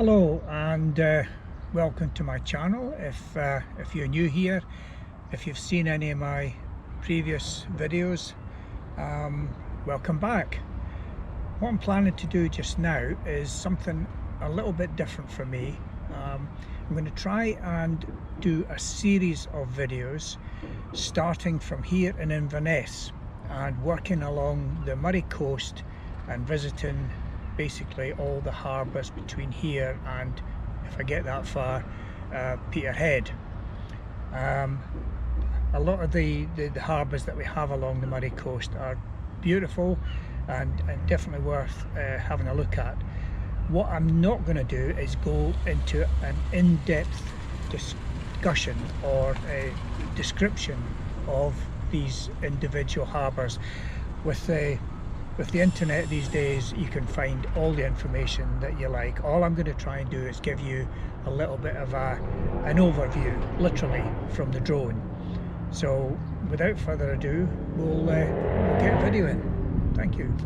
Hello and welcome to my channel. If you're new here, if you've seen any of my previous videos, welcome back. What I'm planning to do just now is something a little bit different for me. I'm going to try and do a series of videos starting from here in Inverness and working along the Moray coast and visiting basically all the harbours between here and, if I get that far, Peterhead. A lot of the harbours that we have along the Moray coast are beautiful and definitely worth having a look at. What I'm not going to do is go into an in-depth discussion or a description of these individual harbours. With the internet these days, you can find all the information that you like. All I'm going to try and do is give you a little bit of an overview, literally from the drone. So without further ado, we'll get videoing. Thank you.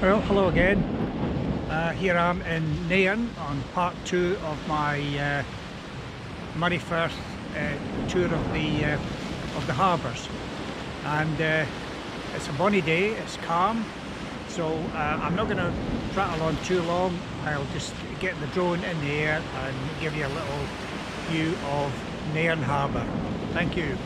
Well, hello again. Here I am in Nairn on part 2 of my Moray Firth tour of the harbours, and it's a bonny day, it's calm, so I'm not going to prattle on too long. I'll just get the drone in the air and give you a little view of Nairn Harbour. Thank you.